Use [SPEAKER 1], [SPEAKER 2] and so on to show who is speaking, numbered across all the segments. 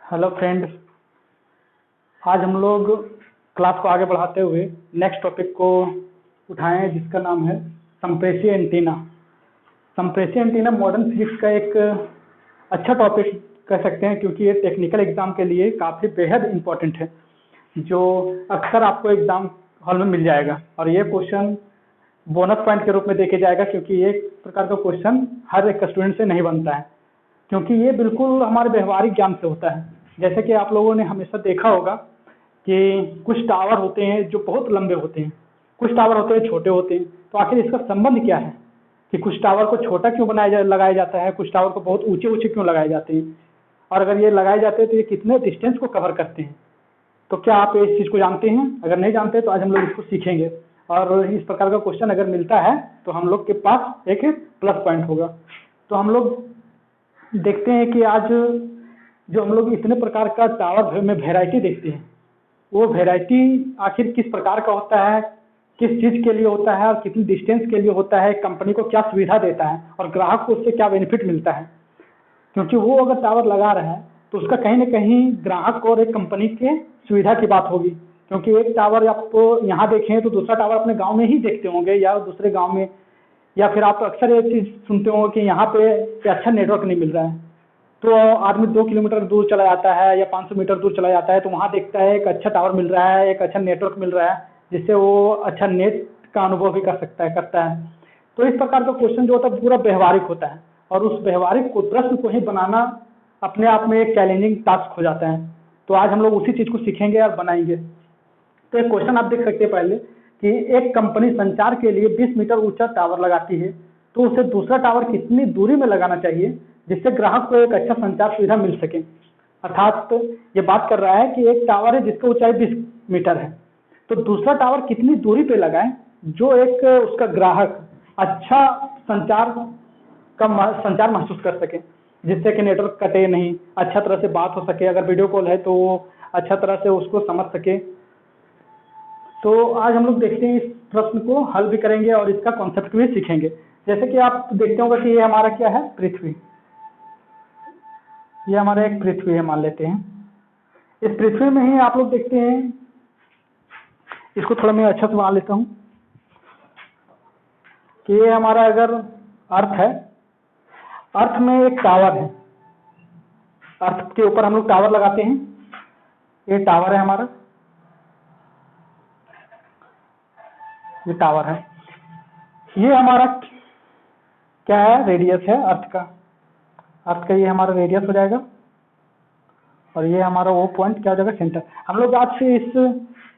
[SPEAKER 1] Hello friends, आज हम लोग क्लास को आगे बढ़ाते हुए नेक्स्ट टॉपिक को उठाए हैं जिसका नाम है संप्रेषीय एंटीना। संप्रेषीय एंटीना मॉडर्न फिजिक्स का एक अच्छा टॉपिक कह सकते हैं क्योंकि ये टेक्निकल एग्जाम के लिए काफ़ी बेहद इम्पोर्टेंट है, जो अक्सर आपको एग्जाम हॉल में मिल जाएगा। और ये क्वेश्चन बोनस पॉइंट के रूप में देखे जाएगा क्योंकि ये एक प्रकार का क्वेश्चन हर एक स्टूडेंट से नहीं बनता है, क्योंकि ये बिल्कुल हमारे व्यवहारिक ज्ञान से होता है। जैसे कि आप लोगों ने हमेशा देखा होगा कि कुछ टावर होते हैं जो बहुत लंबे होते हैं, कुछ टावर होते हैं छोटे होते हैं। तो आखिर इसका संबंध क्या है कि कुछ टावर को छोटा क्यों लगाया जाता है, कुछ टावर को बहुत ऊंचे ऊंचे क्यों लगाए जाते हैं, और अगर ये लगाए जाते हैं तो ये कितने डिस्टेंस को कवर करते हैं। तो क्या आप इस चीज़ को जानते हैं? अगर नहीं जानते तो आज हम लोग इसको सीखेंगे, और इस प्रकार का क्वेश्चन अगर मिलता है तो हम लोग के पास एक प्लस पॉइंट होगा। तो हम लोग देखते हैं कि आज जो हम लोग इतने प्रकार का टावर में वैरायटी देखते हैं, वो वैरायटी आखिर किस प्रकार का होता है, किस चीज़ के लिए होता है और कितनी डिस्टेंस के लिए होता है, कंपनी को क्या सुविधा देता है और ग्राहक को उससे क्या बेनिफिट मिलता है। क्योंकि वो अगर टावर लगा रहा है तो उसका कहीं ना कहीं ग्राहक और एक कंपनी के सुविधा की बात होगी। क्योंकि एक टावर आपको यहाँ देखें तो दूसरा टावर अपने गांव में ही देखते होंगे या दूसरे गांव में, या फिर आप अक्सर ये चीज़ सुनते होंगे कि यहाँ पे अच्छा नेटवर्क नहीं मिल रहा है, तो आदमी 2 किलोमीटर दूर चला जाता है या 500 मीटर दूर चला जाता है, तो वहाँ देखता है एक अच्छा टावर मिल रहा है, एक अच्छा नेटवर्क मिल रहा है, जिससे वो अच्छा नेट का अनुभव भी करता है। तो इस प्रकार का क्वेश्चन जो होता है पूरा व्यवहारिक होता है, और उस व्यवहारिक को प्रश्न को ही बनाना अपने आप में एक चैलेंजिंग टास्क हो जाता है। तो आज हम लोग उसी चीज़ को सीखेंगे और बनाएंगे। तो एक क्वेश्चन आप देख सकते हैं पहले कि एक कंपनी संचार के लिए 20 मीटर ऊंचा टावर लगाती है, तो उसे दूसरा टावर कितनी दूरी में लगाना चाहिए जिससे ग्राहक को एक अच्छा संचार सुविधा मिल सके। अर्थात ये बात कर रहा है कि एक टावर है जिसका ऊंचाई 20 मीटर है, तो दूसरा टावर कितनी दूरी पे लगाएं जो एक उसका ग्राहक अच्छा संचार महसूस कर सके, जिससे कि नेटवर्क कटे नहीं, अच्छा तरह से बात हो सके, अगर वीडियो कॉल है तो वो अच्छा तरह से उसको समझ सके। तो आज हम लोग देखते हैं, इस प्रश्न को हल भी करेंगे और इसका कॉन्सेप्ट भी सीखेंगे। जैसे कि आप देखते होंगे कि ये हमारा क्या है, पृथ्वी। ये हमारा एक पृथ्वी है मान लेते हैं। इस पृथ्वी में ही आप लोग देखते हैं, इसको थोड़ा मैं अच्छा से बना लेता हूँ कि ये हमारा अगर अर्थ है, अर्थ में एक टावर है, अर्थ के ऊपर हम लोग टावर लगाते हैं। ये टावर है हमारा, ये टावर है। ये हमारा क्या है, रेडियस है अर्थ का। अर्थ का ये हमारा रेडियस हो जाएगा, और ये हमारा वो पॉइंट क्या हो जाएगा, सेंटर। हम लोग आज से इस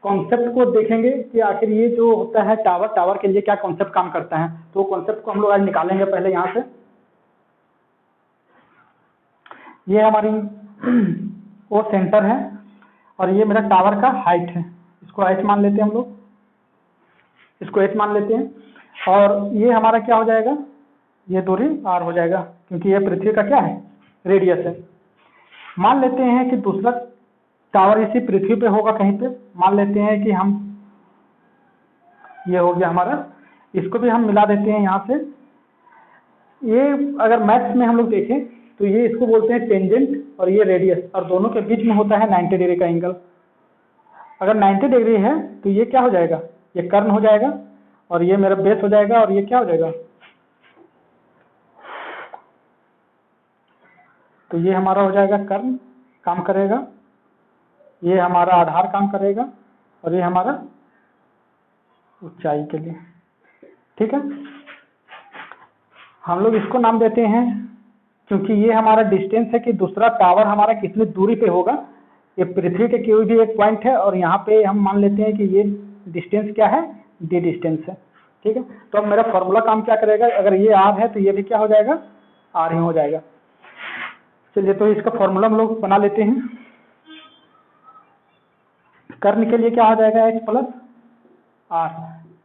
[SPEAKER 1] कॉन्सेप्ट को देखेंगे कि आखिर ये जो होता है टावर, टावर के लिए क्या कॉन्सेप्ट काम करता है। तो कॉन्सेप्ट को हम लोग आज निकालेंगे पहले यहाँ से। ये हमारी वो सेंटर है, और ये मेरा टावर का हाइट है। इसको h मान लेते हैं हम लोग, इसको h मान लेते हैं। और ये हमारा क्या हो जाएगा, ये दूरी r हो जाएगा, क्योंकि ये पृथ्वी का क्या है, रेडियस है। मान लेते हैं कि दूसरा टावर इसी पृथ्वी पे होगा कहीं पे। मान लेते हैं कि हम, ये हो गया हमारा, इसको भी हम मिला देते हैं यहाँ से। ये अगर मैथ्स में हम लोग देखें तो ये इसको बोलते हैं टेंजेंट, और ये रेडियस, और दोनों के बीच में होता है 90 डिग्री का एंगल। अगर 90 डिग्री है तो ये क्या हो जाएगा, ये कर्ण हो जाएगा, और ये मेरा बेस हो जाएगा, और ये क्या हो जाएगा, तो ये हमारा हो जाएगा कर्ण काम करेगा, ये हमारा आधार काम करेगा, और ये हमारा ऊंचाई के लिए। ठीक है, हम लोग इसको नाम देते हैं क्योंकि ये हमारा डिस्टेंस है कि दूसरा टावर हमारा कितनी दूरी पे होगा। ये पृथ्वी के कोई भी एक पॉइंट है, और यहाँ पे हम मान लेते हैं कि ये डिस्टेंस क्या है, डी डिस्टेंस है। ठीक है, तो अब मेरा फॉर्मूला काम क्या करेगा, अगर ये आर है तो ये भी क्या हो जाएगा, आर ही हो जाएगा। चलिए, तो इसका फॉर्मूला हम लोग बना लेते हैं। कर्ण के लिए क्या हो जाएगा, एच प्लस आर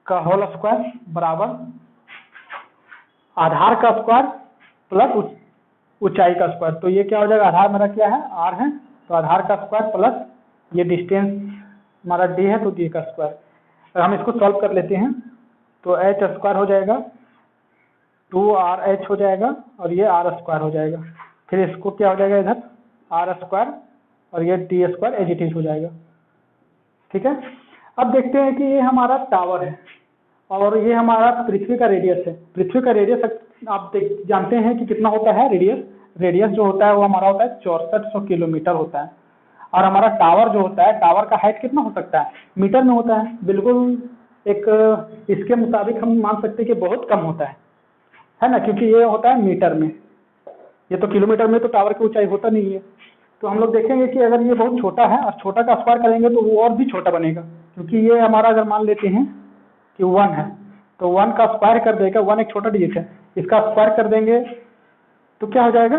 [SPEAKER 1] का होल स्क्वायर बराबर आधार का स्क्वायर प्लस ऊंचाई का स्क्वायर। तो ये क्या हो जाएगा, आधार मेरा क्या है, आर है, तो आधार का स्क्वायर प्लस ये डिस्टेंस हमारा डी है, तो डी का स्क्वायर। अगर हम इसको सॉल्व कर लेते हैं तो एच स्क्वायर हो जाएगा, 2RH हो जाएगा, और ये आर स्क्वायर हो जाएगा। फिर इसको क्या हो जाएगा, इधर आर स्क्वायर और ये D square as it is हो जाएगा। ठीक है, अब देखते हैं कि ये हमारा टावर है और ये हमारा पृथ्वी का रेडियस है। पृथ्वी का रेडियस आप जानते हैं कि कितना होता है रेडियस। रेडियस जो होता है वो हमारा होता है 6400 किलोमीटर होता है। और हमारा टावर जो होता है, टावर का हाइट कितना हो सकता है, मीटर में होता है। बिल्कुल एक इसके मुताबिक हम मान सकते हैं कि बहुत कम होता है ना, क्योंकि ये होता है मीटर में। ये तो किलोमीटर में तो टावर की ऊंचाई होता नहीं है। तो हम लोग देखेंगे कि अगर ये बहुत छोटा है और छोटा का स्क्वायर करेंगे तो वो और भी छोटा बनेगा, क्योंकि ये हमारा अगर मान लेते हैं कि 1 है तो 1 का स्क्वायर कर देगा, 1 एक छोटा डिजिट है, इसका स्क्वायर कर देंगे तो क्या हो जाएगा,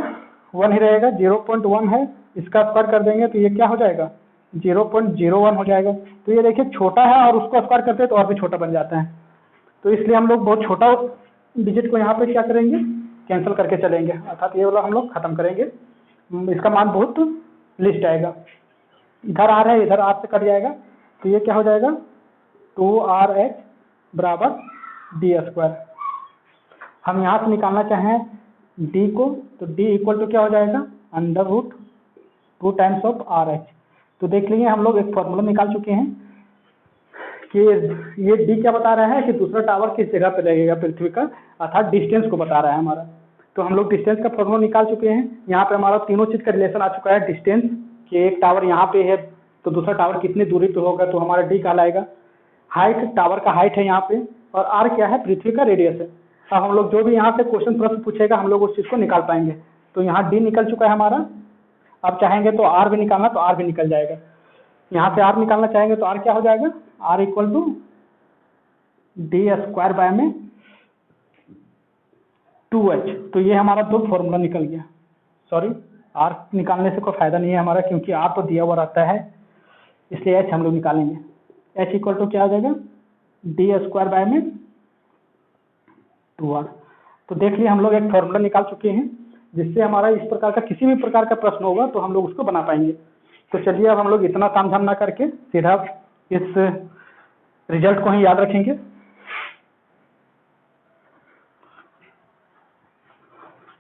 [SPEAKER 1] 1 ही रहेगा। 0.1 है, इसका स्क्वायर कर देंगे तो ये क्या हो जाएगा, 0.01 हो जाएगा। तो ये देखिए छोटा है और उसको स्क्वायर करते हैं तो और भी छोटा बन जाता है। तो इसलिए हम लोग बहुत छोटा डिजिट को यहाँ पे क्या करेंगे, कैंसिल करके चलेंगे, अर्थात ये वाला हम लोग खत्म करेंगे। इसका मान बहुत लिस्ट आएगा। इधर आर है, इधर आर से कट जाएगा तो ये क्या हो जाएगा, 2RH बराबर डी स्क्वायर। हम यहाँ से निकालना चाहें डी को तो डी इक्वल टू क्या हो जाएगा, √2 टाइम्स ऑफ RH। तो देख लीजिए हम लोग एक फॉर्मूला निकाल चुके हैं कि ये डी क्या बता रहा है कि दूसरा टावर किस जगह पे लगेगा पृथ्वी का, अर्थात डिस्टेंस को बता रहा है हमारा। तो हम लोग डिस्टेंस का फॉर्मूला निकाल चुके हैं। यहाँ पे हमारा तीनों चीज का रिलेशन आ चुका है। डिस्टेंस कि एक टावर यहाँ पे है तो दूसरा टावर कितनी दूरी पे होगा, तो हमारा डी कहलाएगा। हाइट, टावर का हाइट है यहाँ पे, और आर क्या है, पृथ्वी का रेडियस है। अब हम लोग जो भी यहाँ से क्वेश्चन प्रश्न पूछेगा हम लोग उस चीज को निकाल पाएंगे। तो यहाँ डी निकल चुका है हमारा। अब चाहेंगे तो आर भी निकालना तो आर भी निकल जाएगा। यहाँ से आर निकालना चाहेंगे तो आर क्या हो जाएगा, R equal to D square by में 2h। तो ये हमारा दो फॉर्मूला निकल गया। सॉरी, आर निकालने से कोई फायदा नहीं है हमारा, क्योंकि आर तो दिया हुआ रहता है, इसलिए एच हम लोग निकालेंगे। एच इक्वल टू क्या हो जाएगा, डी स्क्वायर बाय में 2r। तो देख लिए हम लोग एक फॉर्मूला निकाल चुके हैं, जिससे हमारा इस प्रकार का किसी भी प्रकार का प्रश्न होगा तो हम लोग उसको बना पाएंगे। तो चलिए अब हम लोग इतना तामझाम ना करके सीधा इस रिजल्ट को ही याद रखेंगे।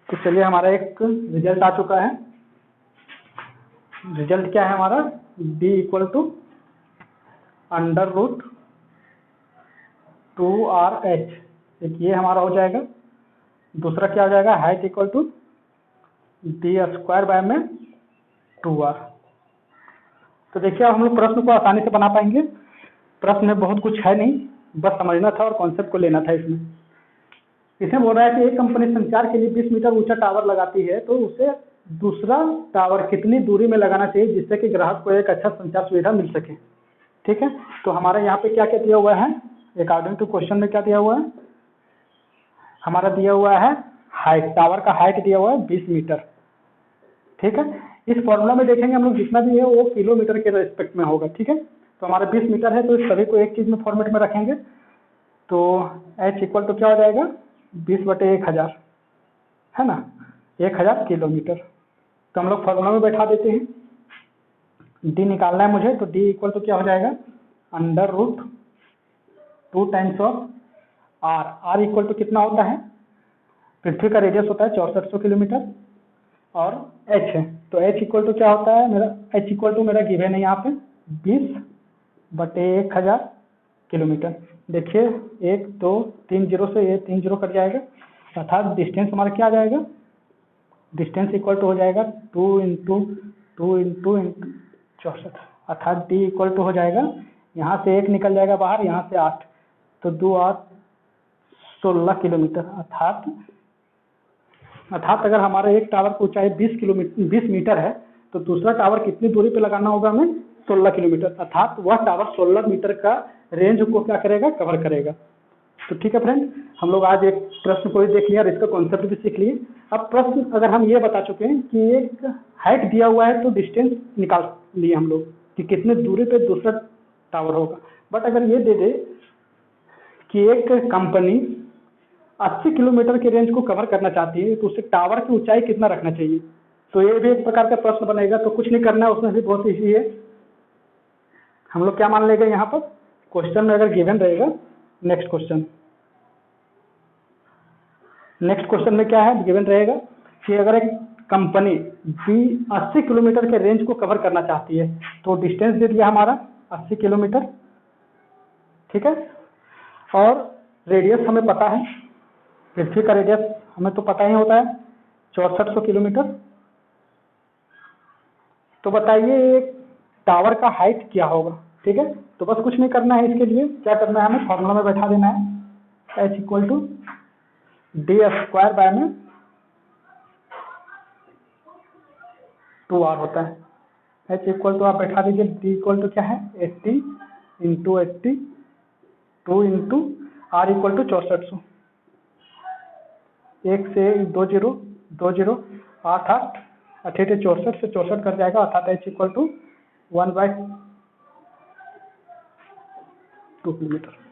[SPEAKER 1] तो चलिए हमारा एक रिजल्ट आ चुका है। रिजल्ट क्या है हमारा, d इक्वल टू √2RH। एक ये हमारा हो जाएगा। दूसरा क्या हो जाएगा, height equal to D square by में 2r। तो देखिए अब हम लोग प्रश्न को आसानी से बना पाएंगे। प्रश्न में बहुत कुछ है नहीं, बस समझना था और कॉन्सेप्ट को लेना था। इसमें बोल रहा है कि एक कंपनी संचार के लिए 20 मीटर ऊंचा टावर लगाती है, तो उसे दूसरा टावर कितनी दूरी में लगाना चाहिए जिससे कि ग्राहक को एक अच्छा संचार सुविधा मिल सके। ठीक है, तो हमारा यहाँ पे क्या क्या दिया हुआ है, अकॉर्डिंग टू क्वेश्चन में क्या दिया हुआ है, हमारा दिया हुआ है हाइट, टावर का हाइट दिया हुआ है 20 मीटर। ठीक है, इस फॉर्मूला में देखेंगे हम लोग जितना भी है वो किलोमीटर के रेस्पेक्ट में होगा। ठीक है, तो हमारा 20 मीटर है तो इस सभी को एक चीज में फॉर्मेट में रखेंगे। तो h इक्वल टू क्या हो जाएगा, 20/1000 है ना, 1000 किलोमीटर। तो हम लोग फॉर्मूला में बैठा देते हैं। d निकालना है मुझे, तो d इक्वल टू क्या हो जाएगा, √2 times of r। r equal to कितना होता है, पृथ्वी का रेडियस होता है 6400 किलोमीटर और h है, तो h इक्वल टू क्या होता है मेरा, h इक्वल टू मेरा गिवन है यहाँ पे 20/1000 किलोमीटर। देखिए 1 2 3 0 से ये 3 0 कट जाएगा, अर्थात डिस्टेंस हमारा क्या आ जाएगा, डिस्टेंस इक्वल टू हो जाएगा 2 × 2 × 64, अर्थात d इक्वल टू हो जाएगा, यहाँ से 1 निकल जाएगा बाहर, यहाँ से 8, तो 2 8 16 किलोमीटर। अर्थात अगर हमारा एक टावर की ऊंचाई 20 मीटर है तो दूसरा टावर कितनी दूरी पे लगाना होगा हमें, 16 किलोमीटर, अर्थात वह टावर 16 मीटर का रेंज को क्या करेगा, कवर करेगा। तो ठीक है फ्रेंड, हम लोग आज एक प्रश्न को भी देख लिया और इसका कॉन्सेप्ट भी सीख लिए। अब प्रश्न अगर हम ये बता चुके हैं कि एक हाइट दिया हुआ है तो डिस्टेंस निकाल लिए हम लोग कि कितने दूरी पे दूसरा टावर होगा। बट अगर ये दे दे कि एक कंपनी 80 किलोमीटर के रेंज को कवर करना चाहती है तो उसे टावर की ऊंचाई कितना रखना चाहिए, तो ये भी एक प्रकार का प्रश्न बनेगा। तो कुछ नहीं करना है, उसमें भी बहुत ईजी है। हम लोग क्या मान लेंगे यहाँ पर, क्वेश्चन में अगर गिवन रहेगा, नेक्स्ट क्वेश्चन में क्या है गिवन रहेगा कि अगर एक कंपनी बी 80 किलोमीटर के रेंज को कवर करना चाहती है, तो डिस्टेंस दे दिया हमारा 80 किलोमीटर, ठीक है। और रेडियस हमें पता है, पृथ्वी का रेडियस हमें तो पता ही होता है 6400 किलोमीटर। तो बताइए टावर का हाइट क्या होगा, ठीक है। तो बस कुछ नहीं करना है, इसके लिए क्या करना है, हमें फॉर्मूला में बैठा देना है, h equal to D square by में 2r होता है। h इक्वल टू आप बैठा दीजिए, d इक्वल टू क्या है 80 into 80 2 into r equal to 6400, 1 से 2 जीरो 2 जीरो 8 8 अठेठे 64 से 64 कर जाएगा, अर्थात h इक्वल टू 1/2 किलोमीटर।